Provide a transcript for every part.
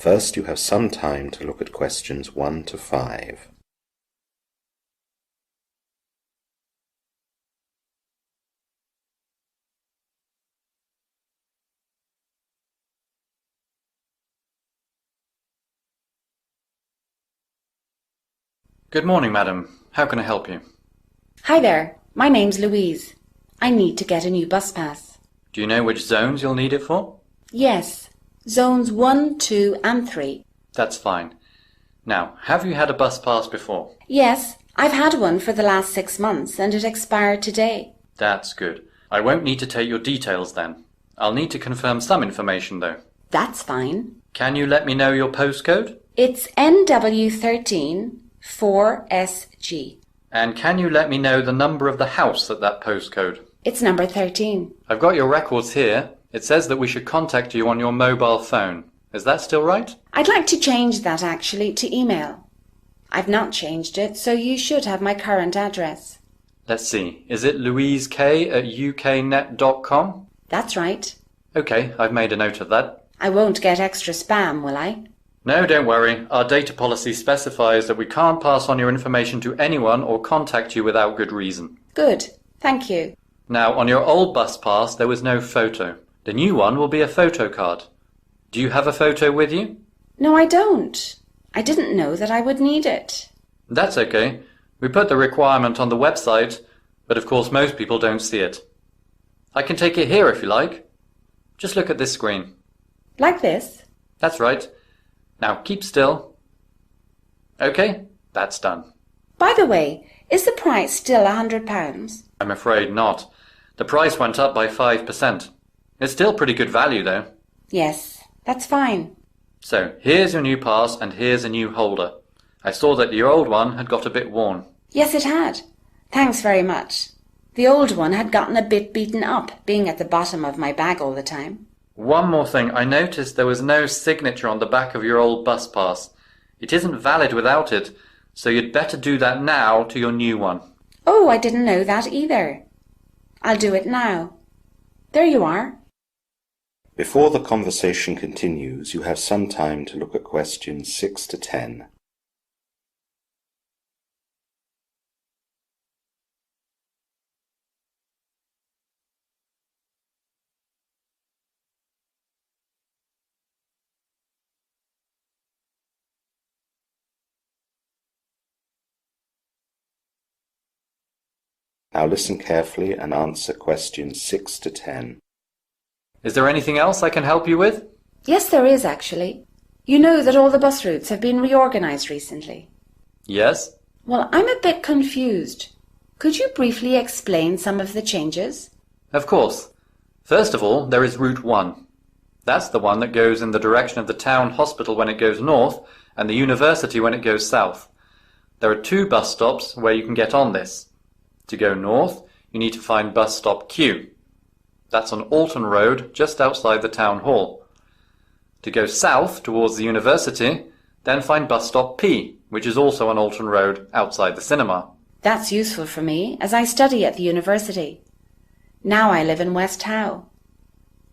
First, you have some time to look at questions 1 to 5. Good morning, madam. How can I help you? Hi there, my name's Louise. I need to get a new bus pass. Do you know which zones you'll need it for? Yes, zones 1, 2 and 3. That's fine. Now, have you had a bus pass before? Yes, I've had one for the last 6 months and it expired today. That's good. I won't need to take your details then. I'll need to confirm some information though. That's fine. Can you let me know your postcode? It's NW13 4SG. And can you let me know the number of the house at that postcode? It's number 13. I've got your records here. It says that we should contact you on your mobile phone. Is that still right? I'd like to change that actually to email. I've not changed it, so you should have my current address. Let's see. Is it louisekay@uknet.com? That's right. Okay, I've made a note of that. I won't get extra spam, will I? No, don't worry. Our data policy specifies that we can't pass on your information to anyone or contact you without good reason. Good. Thank you. Now, on your old bus pass, there was no photo. The new one will be a photo card. Do you have a photo with you? No, I don't. I didn't know that I would need it. That's okay. We put the requirement on the website, but of course most people don't see it. I can take it here if you like. Just look at this screen. Like this? That's right. Now keep still. Okay, that's done. By the way, is the price still £100? I'm afraid not. The price went up by 5%. It's still pretty good value though. Yes, that's fine. So, here's your new pass and here's a new holder. I saw that your old one had got a bit worn. Yes, it had. Thanks very much. The old one had gotten a bit beaten up, being at the bottom of my bag all the time. One more thing, I noticed there was no signature on the back of your old bus pass. It isn't valid without it, so you'd better do that now to your new one. Oh, I didn't know that either. I'll do it now. There you are. Before the conversation continues, you have some time to look at questions 6 to 10. Now listen carefully and answer questions 6 to 10. Is there anything else I can help you with? Yes, there is actually. You know that all the bus routes have been reorganised recently. Yes? Well, I'm a bit confused. Could you briefly explain some of the changes? Of course. First of all, there is Route 1. That's the one that goes in the direction of the town hospital when it goes north and the university when it goes south. There are 2 bus stops where you can get on this. To go north, you need to find bus stop Q. That's on Alton Road, just outside the town hall. To go south towards the university, then find bus stop P, which is also on Alton Road, outside the cinema. That's useful for me, as I study at the university. Now I live in West Howe.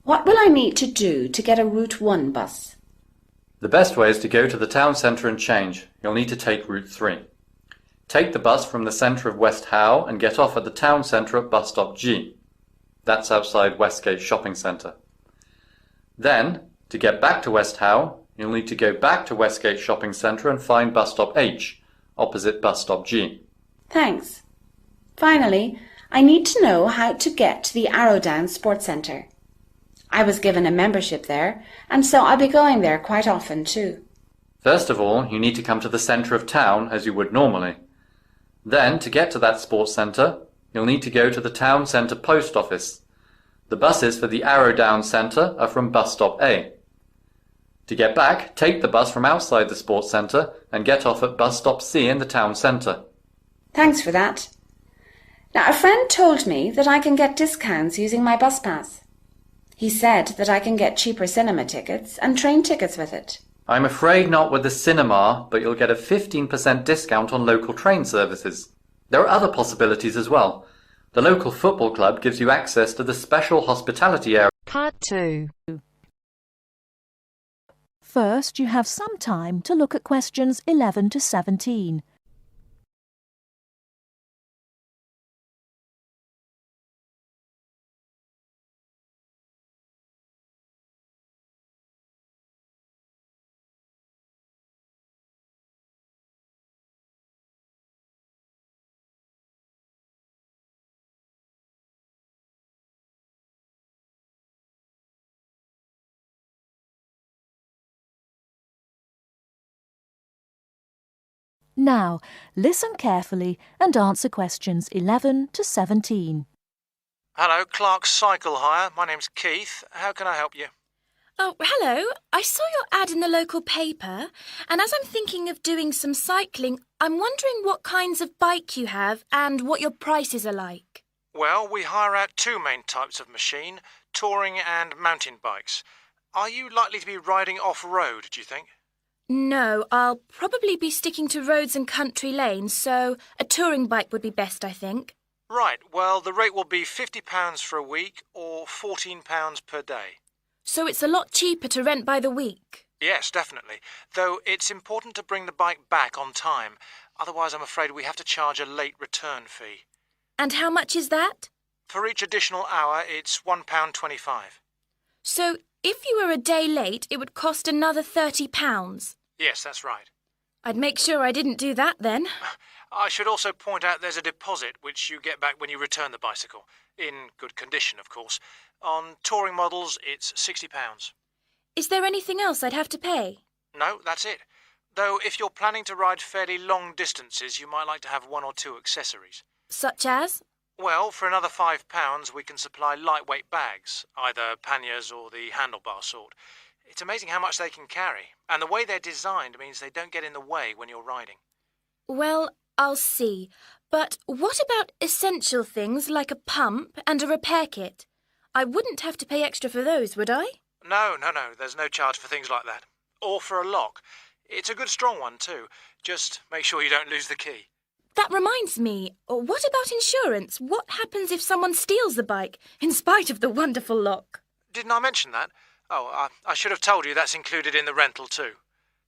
What will I need to do to get a Route 1 bus? The best way is to go to the town centre and change. You'll need to take Route 3. Take the bus from the centre of West Howe and get off at the town centre at bus stop G. That's outside Westgate Shopping Centre. Then, to get back to West Howe, you'll need to go back to Westgate Shopping Centre and find bus stop H, opposite bus stop G. Thanks. Finally, I need to know how to get to the Arrowdown Sports Centre. I was given a membership there, and so I'll be going there quite often too. First of all, you need to come to the centre of town as you would normally. Then, to get to that sports centre, you'll need to go to the town centre post office. The buses for the Arrowdown Centre are from bus stop A. To get back, take the bus from outside the sports centre and get off at bus stop C in the town centre. Thanks for that. Now, a friend told me that I can get discounts using my bus pass. He said that I can get cheaper cinema tickets and train tickets with it. I'm afraid not with the cinema, but you'll get a 15% discount on local train services. There are other possibilities as well. The local football club gives you access to the special hospitality area. Part 2. First, you have some time to look at questions 11 to 17. Now, listen carefully and answer questions 11 to 17. Hello, Clark's Cycle Hire. My name's Keith. How can I help you? Oh, hello. I saw your ad in the local paper, and as I'm thinking of doing some cycling, I'm wondering what kinds of bike you have and what your prices are like. Well, we hire out two main types of machine, touring and mountain bikes. Are you likely to be riding off-road, do you think? No, I'll probably be sticking to roads and country lanes, so a touring bike would be best, I think. Right, well, the rate will be £50 for a week or £14 per day. So it's a lot cheaper to rent by the week. Yes, definitely. Though it's important to bring the bike back on time. Otherwise, I'm afraid we have to charge a late return fee. And how much is that? For each additional hour, it's £1.25. So if you were a day late, it would cost another £30. Yes, that's right. I'd make sure I didn't do that then. I should also point out there's a deposit which you get back when you return the bicycle. In good condition, of course. On touring models, it's £60. Is there anything else I'd have to pay? No, that's it. Though if you're planning to ride fairly long distances, you might like to have one or two accessories. Such as? Well, for another £5, we can supply lightweight bags, either panniers or the handlebar sort. It's amazing how much they can carry, and the way they're designed means they don't get in the way when you're riding. Well, I'll see. But what about essential things like a pump and a repair kit? I wouldn't have to pay extra for those, would I? No, there's no charge for things like that. Or for a lock. It's a good strong one too. Just make sure you don't lose the key. That reminds me, what about insurance? What happens if someone steals the bike, in spite of the wonderful lock? Didn't I mention that? Oh, I should have told you that's included in the rental too.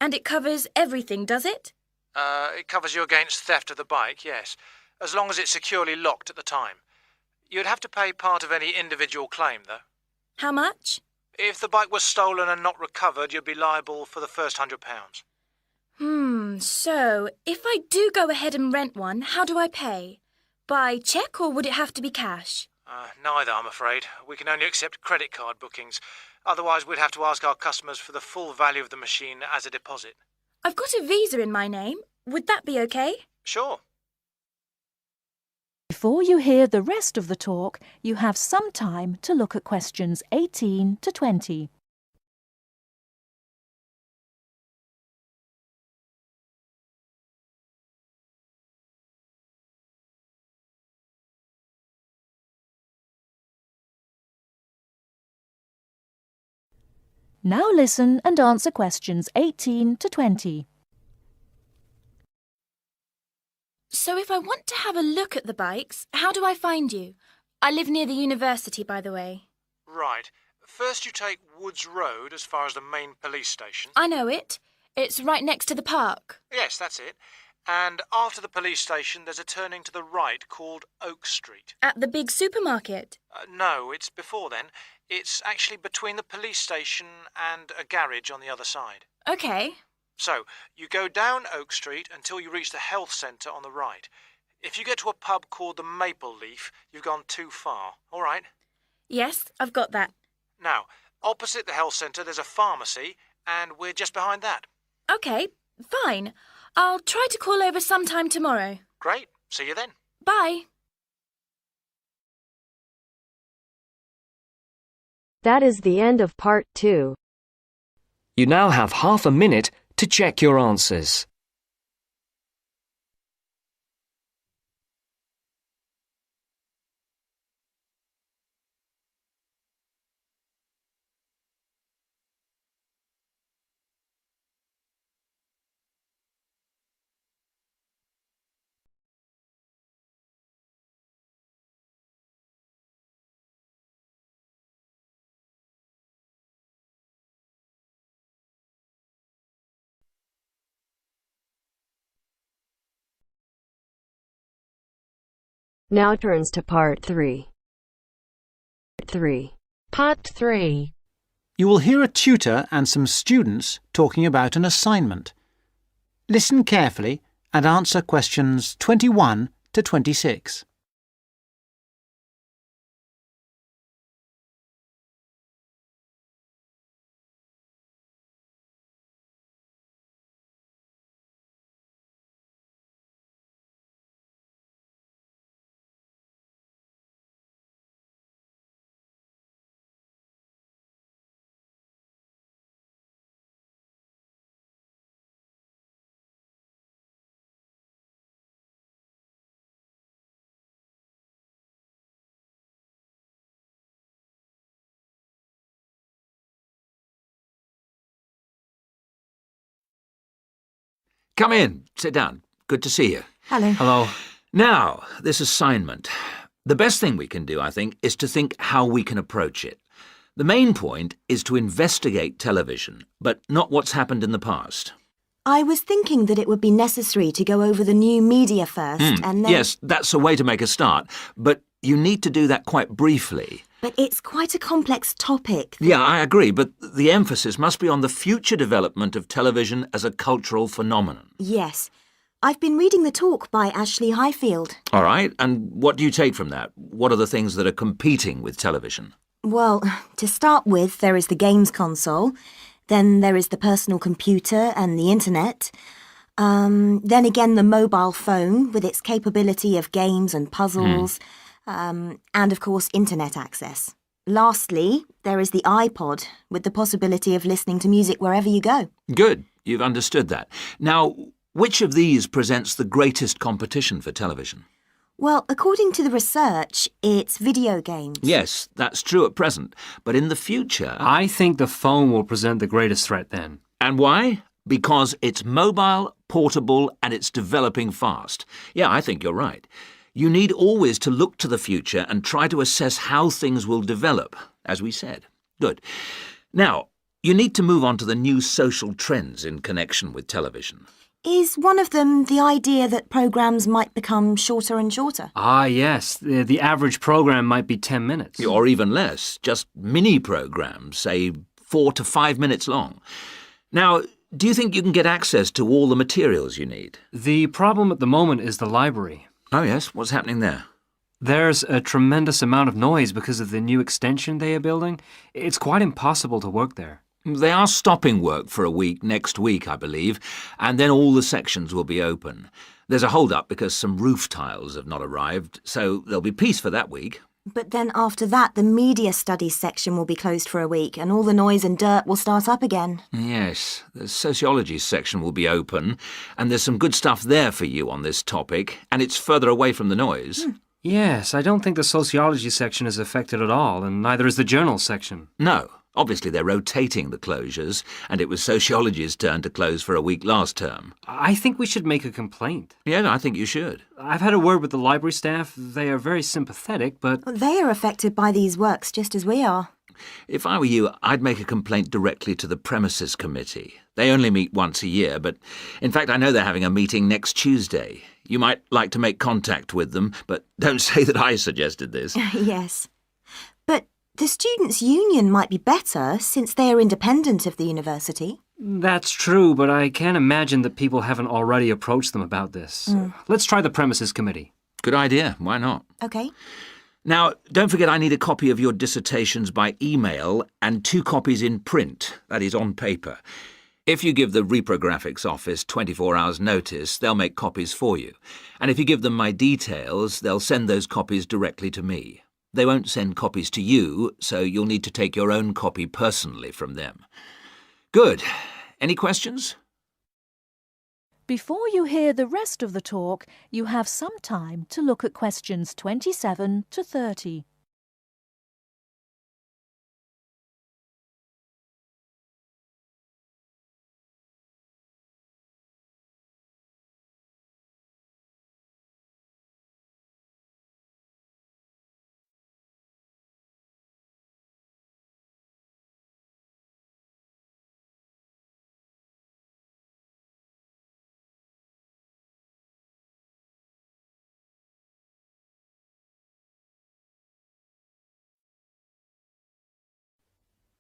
And it covers everything, does it? It covers you against theft of the bike, yes, as long as it's securely locked at the time. You'd have to pay part of any individual claim, though. How much? If the bike was stolen and not recovered, you'd be liable for the first £100. So, if I do go ahead and rent one, how do I pay? By cheque or would it have to be cash? Neither, I'm afraid. We can only accept credit card bookings. Otherwise, we'd have to ask our customers for the full value of the machine as a deposit. I've got a visa in my name. Would that be okay? Sure. Before you hear the rest of the talk, you have some time to look at questions 18 to 20. Now listen and answer questions 18 to 20. So if I want to have a look at the bikes, how do I find you? I live near the university, by the way. Right. First you take Woods Road as far as the main police station. I know it. It's right next to the park. Yes, that's it. And after the police station, there's a turning to the right called Oak Street. At the big supermarket? No, it's before then. It's actually between the police station and a garage on the other side. OK. So, you go down Oak Street until you reach the health centre on the right. If you get to a pub called the Maple Leaf, you've gone too far. All right? Yes, I've got that. Now, opposite the health centre, there's a pharmacy, and we're just behind that. OK, fine. I'll try to call over sometime tomorrow. Great. See you then. Bye. That is the end of part 2. You now have half a minute to check your answers. Now turns to part 3. 3. Part 3. You will hear a tutor and some students talking about an assignment. Listen carefully and answer questions 21 to 26. Come in. Sit down. Good to see you. Hello. Hello. Now, this assignment. The best thing we can do, I think, is to think how we can approach it. The main point is to investigate television, but not what's happened in the past. I was thinking that it would be necessary to go over the new media first and then... Yes, that's a way to make a start, but you need to do that quite briefly. But it's quite a complex topic. Yeah, I agree, but the emphasis must be on the future development of television as a cultural phenomenon. Yes. I've been reading the talk by Ashley Highfield. All right, and what do you take from that? What are the things that are competing with television? Well, to start with, there is the games console. Then there is the personal computer and the internet. Then again, the mobile phone with its capability of games and puzzles. And of course, internet access. Lastly, there is the iPod with the possibility of listening to music wherever you go. Good, you've understood that. Now, which of these presents the greatest competition for television? Well, according to the research, it's video games. Yes, that's true at present, but in the future... I think the phone will present the greatest threat then. And why? Because it's mobile, portable, and it's developing fast. Yeah, I think you're right. You need always to look to the future and try to assess how things will develop, as we said. Good. Now, you need to move on to the new social trends in connection with television. Is one of them the idea that programmes might become shorter and shorter? Ah, yes. The average programme might be 10 minutes. Or even less. Just mini-programmes, say 4 to 5 minutes long. Now, do you think you can get access to all the materials you need? The problem at the moment is the library. Oh, yes? What's happening there? There's a tremendous amount of noise because of the new extension they are building. It's quite impossible to work there. They are stopping work for a week next week, I believe, and then all the sections will be open. There's a hold-up because some roof tiles have not arrived, so there'll be peace for that week. But then after that, the media studies section will be closed for a week, and all the noise and dirt will start up again. Yes, the sociology section will be open, and there's some good stuff there for you on this topic, and it's further away from the noise. Yes, I don't think the sociology section is affected at all, and neither is the journal section. No. Obviously, they're rotating the closures, and it was sociology's turn to close for a week last term. I think we should make a complaint. Yeah, I think you should. I've had a word with the library staff. They are very sympathetic, but... They are affected by these works just as we are. If I were you, I'd make a complaint directly to the premises committee. They only meet once a year, but in fact, I know they're having a meeting next Tuesday. You might like to make contact with them, but don't say that I suggested this. Yes. But the Students' Union might be better since they are independent of the university. That's true, but I can't imagine that people haven't already approached them about this. Let's try the premises committee. Good idea. Why not? OK. Now, don't forget I need a copy of your dissertations by email and 2 copies in print, that is, on paper. If you give the reprographics office 24 hours' notice, they'll make copies for you. And if you give them my details, they'll send those copies directly to me. They won't send copies to you, so you'll need to take your own copy personally from them. Good. Any questions? Before you hear the rest of the talk, you have some time to look at questions 27 to 30.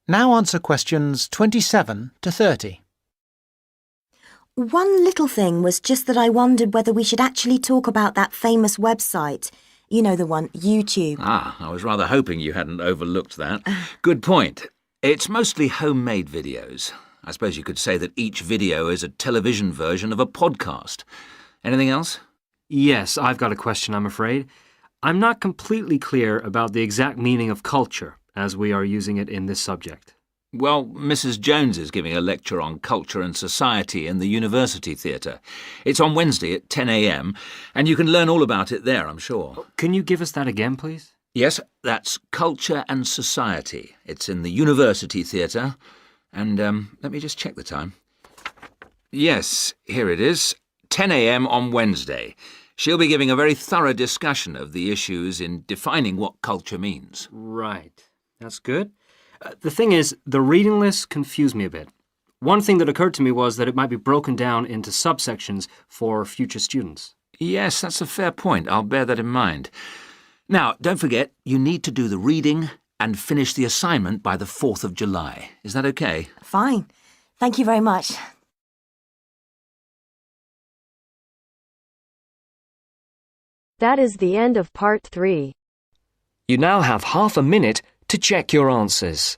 Now answer questions 27 to 30. One little thing was just that I wondered whether we should actually talk about that famous website. You know the one, YouTube. I was rather hoping you hadn't overlooked that. Good point. It's mostly homemade videos. I suppose you could say that each video is a television version of a podcast. Anything else? Yes, I've got a question, I'm afraid. I'm not completely clear about the exact meaning of culture, as we are using it in this subject. Well, Mrs. Jones is giving a lecture on culture and society in the University Theatre. It's on Wednesday at 10 a.m, and you can learn all about it there, I'm sure. Can you give us that again, please? Yes, that's Culture and Society. It's in the University Theatre. And let me just check the time. Yes, here it is. 10 a.m. on Wednesday. She'll be giving a very thorough discussion of the issues in defining what culture means. Right. That's good. The thing is, the reading list confused me a bit. One thing that occurred to me was that it might be broken down into subsections for future students. Yes, that's a fair point. I'll bear that in mind. Now, don't forget, you need to do the reading and finish the assignment by the 4th of July. Is that okay? Fine. Thank you very much. That is the end of part 3. You now have half a minute to check your answers.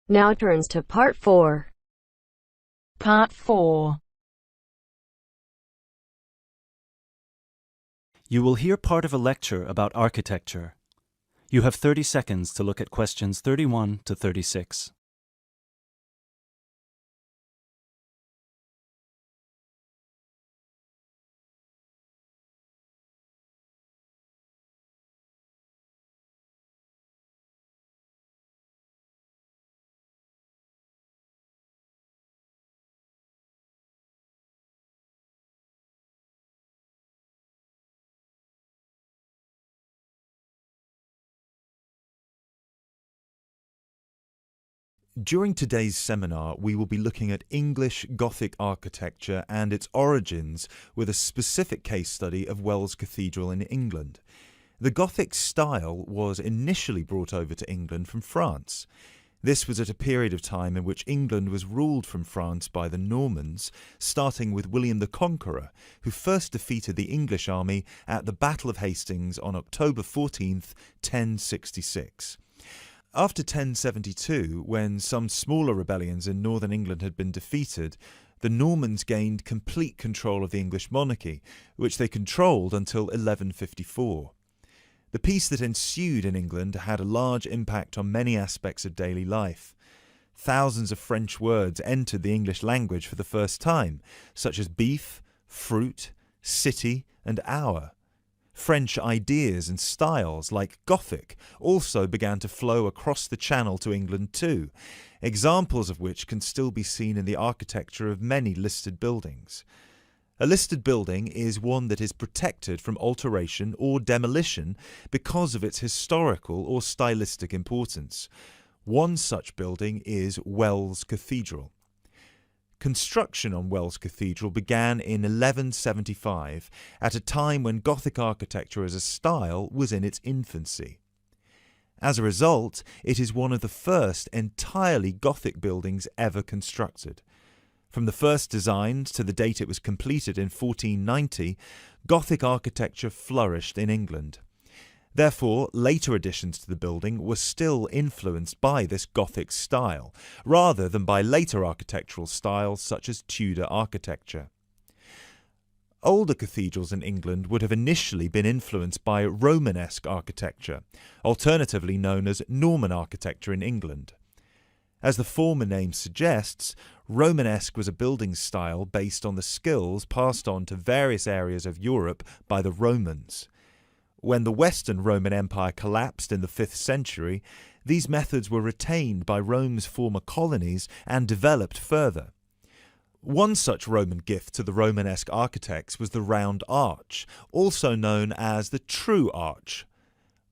Now turns to part 4. Part 4. You will hear part of a lecture about architecture. You have 30 seconds to look at questions 31 to 36. During today's seminar, we will be looking at English Gothic architecture and its origins with a specific case study of Wells Cathedral in England. The Gothic style was initially brought over to England from France. This was at a period of time in which England was ruled from France by the Normans, starting with William the Conqueror, who first defeated the English army at the Battle of Hastings on October 14th, 1066. After 1072, when some smaller rebellions in northern England had been defeated, the Normans gained complete control of the English monarchy, which they controlled until 1154. The peace that ensued in England had a large impact on many aspects of daily life. Thousands of French words entered the English language for the first time, such as beef, fruit, city, and hour. French ideas and styles, like Gothic, also began to flow across the Channel to England too, examples of which can still be seen in the architecture of many listed buildings. A listed building is one that is protected from alteration or demolition because of its historical or stylistic importance. One such building is Wells Cathedral. Construction on Wells Cathedral began in 1175, at a time when Gothic architecture as a style was in its infancy. As a result, it is one of the first entirely Gothic buildings ever constructed. From the first designs to the date it was completed in 1490, Gothic architecture flourished in England. Therefore, later additions to the building were still influenced by this Gothic style, rather than by later architectural styles such as Tudor architecture. Older cathedrals in England would have initially been influenced by Romanesque architecture, alternatively known as Norman architecture in England. As the former name suggests, Romanesque was a building style based on the skills passed on to various areas of Europe by the Romans. When the Western Roman Empire collapsed in the 5th century, these methods were retained by Rome's former colonies and developed further. One such Roman gift to the Romanesque architects was the round arch, also known as the true arch.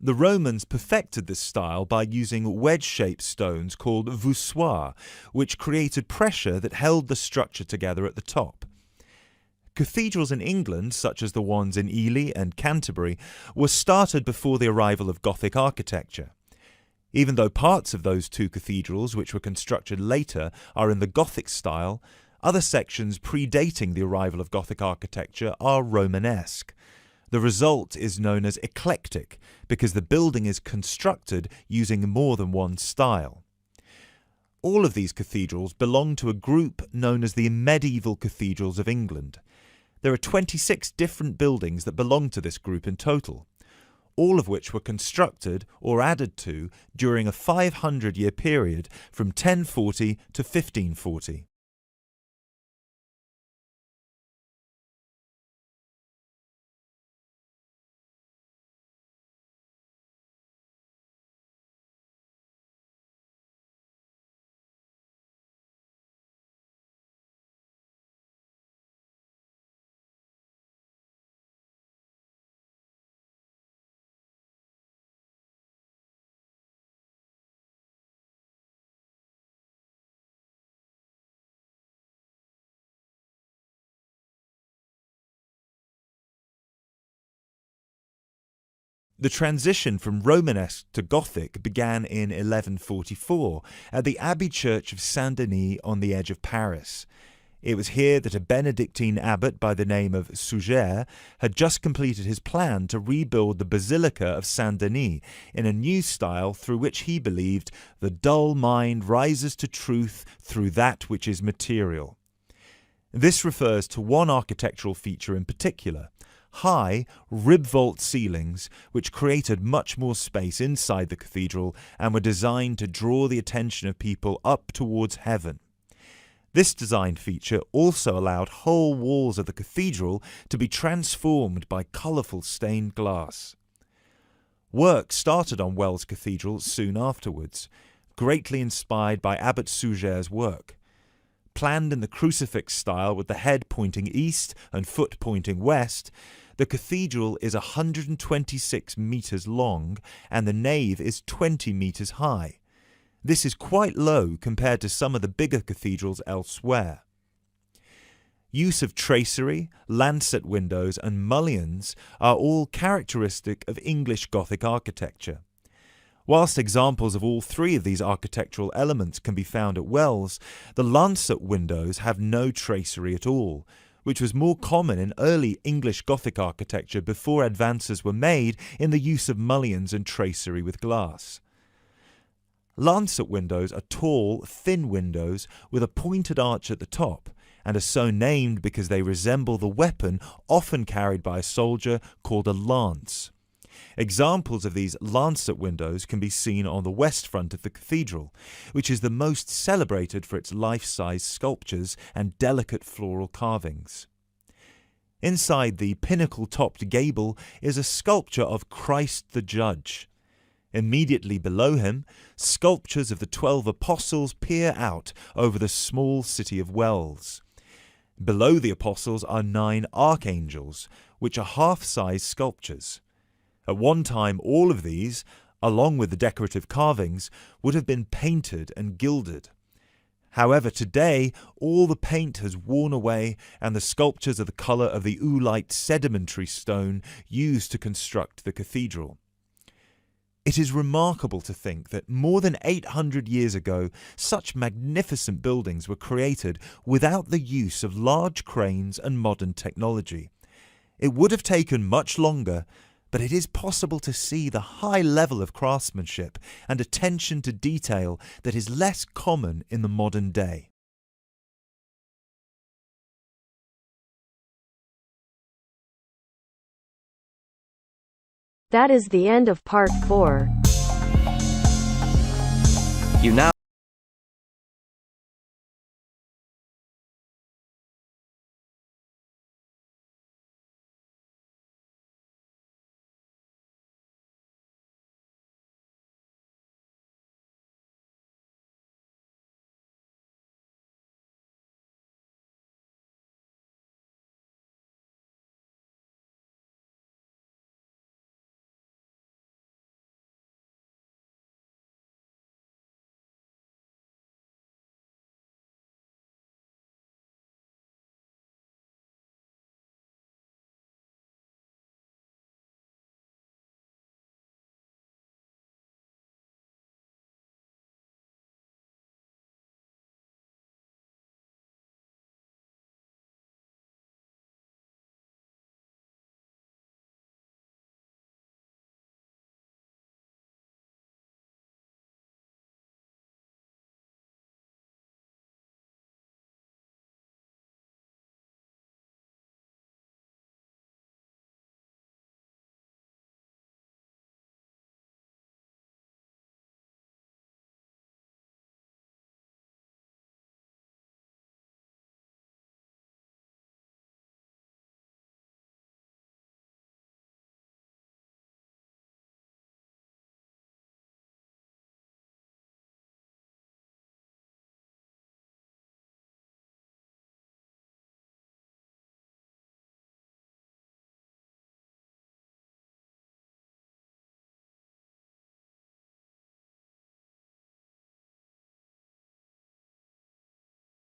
The Romans perfected this style by using wedge-shaped stones called voussoirs, which created pressure that held the structure together at the top. Cathedrals in England, such as the ones in Ely and Canterbury, were started before the arrival of Gothic architecture. Even though parts of those two cathedrals, which were constructed later, are in the Gothic style, other sections predating the arrival of Gothic architecture are Romanesque. The result is known as eclectic because the building is constructed using more than one style. All of these cathedrals belong to a group known as the medieval cathedrals of England. There are 26 different buildings that belong to this group in total, all of which were constructed or added to during a 500-year period from 1040 to 1540. The transition from Romanesque to Gothic began in 1144 at the Abbey Church of Saint-Denis on the edge of Paris. It was here that a Benedictine abbot by the name of Suger had just completed his plan to rebuild the Basilica of Saint-Denis in a new style through which he believed the dull mind rises to truth through that which is material. This refers to one architectural feature in particular, high, rib-vault ceilings which created much more space inside the cathedral and were designed to draw the attention of people up towards heaven. This design feature also allowed whole walls of the cathedral to be transformed by colourful stained glass. Work started on Wells Cathedral soon afterwards, greatly inspired by Abbot Suger's work. Planned in the crucifix style with the head pointing east and foot pointing west, the cathedral is 126 metres long and the nave is 20 metres high. This is quite low compared to some of the bigger cathedrals elsewhere. Use of tracery, lancet windows and mullions are all characteristic of English Gothic architecture. Whilst examples of all three of these architectural elements can be found at Wells, the lancet windows have no tracery at all, which was more common in early English Gothic architecture before advances were made in the use of mullions and tracery with glass. Lancet windows are tall, thin windows with a pointed arch at the top, and are so named because they resemble the weapon often carried by a soldier called a lance. Examples of these lancet windows can be seen on the west front of the cathedral, which is the most celebrated for its life-size sculptures and delicate floral carvings. Inside the pinnacle-topped gable is a sculpture of Christ the Judge. Immediately below him, sculptures of the 12 apostles peer out over the small city of Wells. Below the apostles are 9 archangels, which are half-size sculptures. At one time, all of these, along with the decorative carvings, would have been painted and gilded. However, today, all the paint has worn away and the sculptures are the colour of the oolite sedimentary stone used to construct the cathedral. It is remarkable to think that more than 800 years ago, such magnificent buildings were created without the use of large cranes and modern technology. It would have taken much longer, but it is possible to see the high level of craftsmanship and attention to detail that is less common in the modern day. That is the end of part 4. You now